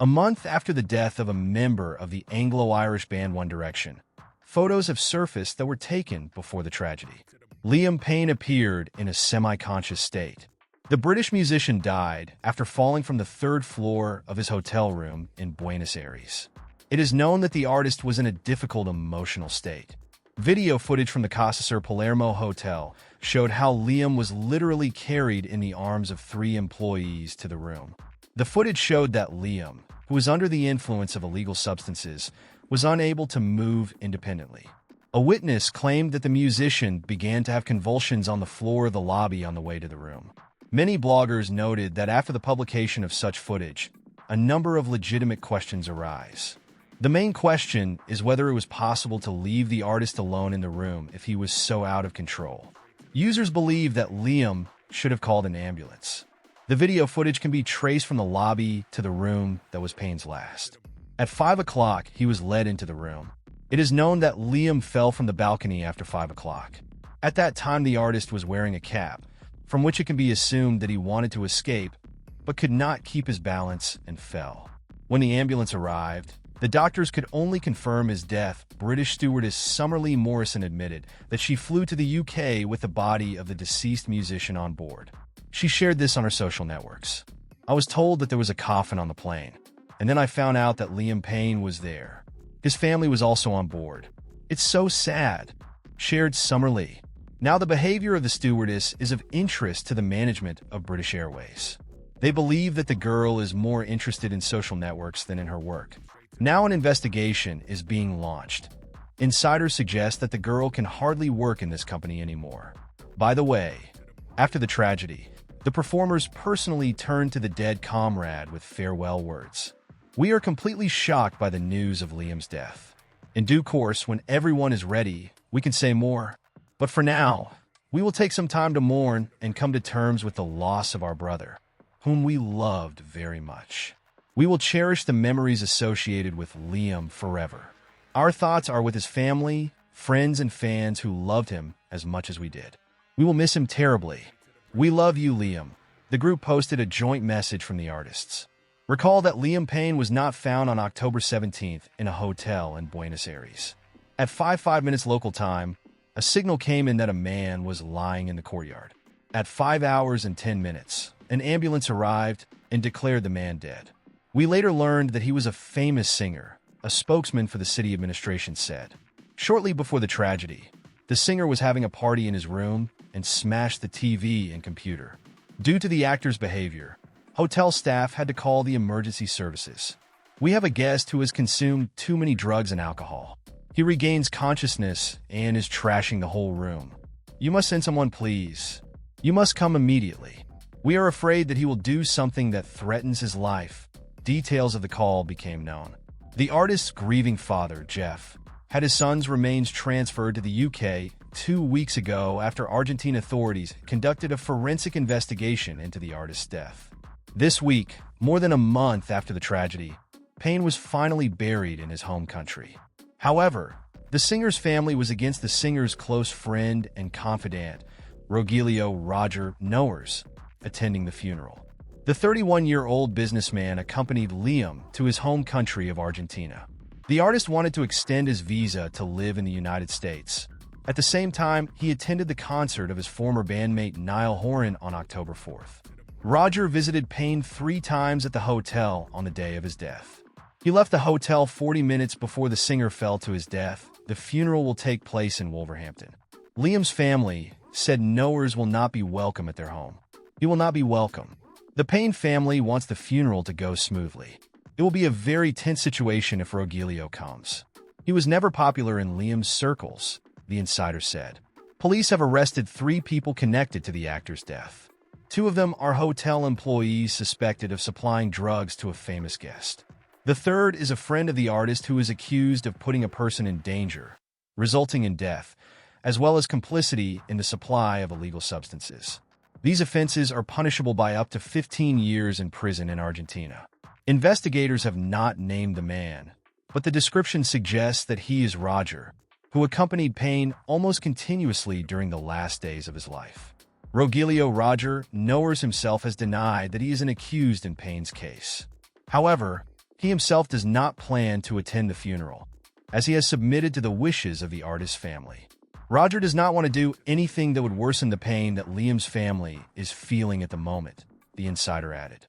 A month after the death of a member of the Anglo-Irish band One Direction, photos have surfaced that were taken before the tragedy. Liam Payne appeared in a semi-conscious state. The British musician died after falling from the third floor of his hotel room in Buenos Aires. It is known that the artist was in a difficult emotional state. Video footage from the Casa Sur Palermo Hotel showed how Liam was literally carried in the arms of 3 employees to the room. The footage showed that Liam, who was under the influence of illegal substances, was unable to move independently. A witness claimed that the musician began to have convulsions on the floor of the lobby on the way to the room. Many bloggers noted that after the publication of such footage, a number of legitimate questions arise. The main question is whether it was possible to leave the artist alone in the room if he was so out of control. Users believe that Liam should have called an ambulance. The video footage can be traced from the lobby to the room that was Payne's last. At 5 o'clock, he was led into the room. It is known that Liam fell from the balcony after 5 o'clock. At that time, the artist was wearing a cap, from which it can be assumed that he wanted to escape, but could not keep his balance and fell. When the ambulance arrived, the doctors could only confirm his death. British stewardess Summerlee Morrison admitted that she flew to the UK with the body of the deceased musician on board. She shared this on her social networks. "I was told that there was a coffin on the plane, and then I found out that Liam Payne was there. His family was also on board. It's so sad," shared Summerlee. Now, the behavior of the stewardess is of interest to the management of British Airways. They believe that the girl is more interested in social networks than in her work. Now an investigation is being launched. Insiders suggest that the girl can hardly work in this company anymore. By the way, after the tragedy, the performers personally turned to the dead comrade with farewell words. "We are completely shocked by the news of Liam's death. In due course, when everyone is ready, we can say more. But for now, we will take some time to mourn and come to terms with the loss of our brother, whom we loved very much. We will cherish the memories associated with Liam forever. Our thoughts are with his family, friends, and fans who loved him as much as we did. We will miss him terribly. We love you, Liam." The group posted a joint message from the artists. Recall that Liam Payne was not found on October 17th in a hotel in Buenos Aires. At 5 minutes local time, a signal came in that a man was lying in the courtyard. At 5 hours and 10 minutes, an ambulance arrived and declared the man dead. We later learned that he was a famous singer, a spokesman for the city administration said. Shortly before the tragedy, the singer was having a party in his room and smashed the TV and computer. Due to the actor's behavior, hotel staff had to call the emergency services. "We have a guest who has consumed too many drugs and alcohol. He regains consciousness and is trashing the whole room. You must send someone, please. You must come immediately. We are afraid that he will do something that threatens his life." Details of the call became known. The artist's grieving father, Jeff, had his son's remains transferred to the UK 2 weeks ago after Argentine authorities conducted a forensic investigation into the artist's death. This week, more than a month after the tragedy, Payne was finally buried in his home country. However, the singer's family was against the singer's close friend and confidant, Rogelio Roger Knowers, attending the funeral. The 31-year-old businessman accompanied Liam to his home country of Argentina. The artist wanted to extend his visa to live in the United States. At the same time, he attended the concert of his former bandmate Niall Horan on October 4th. Roger visited Payne 3 times at the hotel on the day of his death. He left the hotel 40 minutes before the singer fell to his death. The funeral will take place in Wolverhampton. Liam's family said Knowers will not be welcome at their home. He will not be welcome. The Payne family wants the funeral to go smoothly. It will be a very tense situation if Rogelio comes. He was never popular in Liam's circles, the insider said. Police have arrested 3 people connected to the actor's death. 2 of them are hotel employees suspected of supplying drugs to a famous guest. The third is a friend of the artist who is accused of putting a person in danger, resulting in death, as well as complicity in the supply of illegal substances. These offenses are punishable by up to 15 years in prison in Argentina. Investigators have not named the man, but the description suggests that he is Roger, who accompanied Payne almost continuously during the last days of his life. Rogelio Roger Knowers himself has denied that he is an accused in Payne's case. However, He himself does not plan to attend the funeral, as he has submitted to the wishes of the artist's family. Roger does not want to do anything that would worsen the pain that Liam's family is feeling at the moment, the insider added.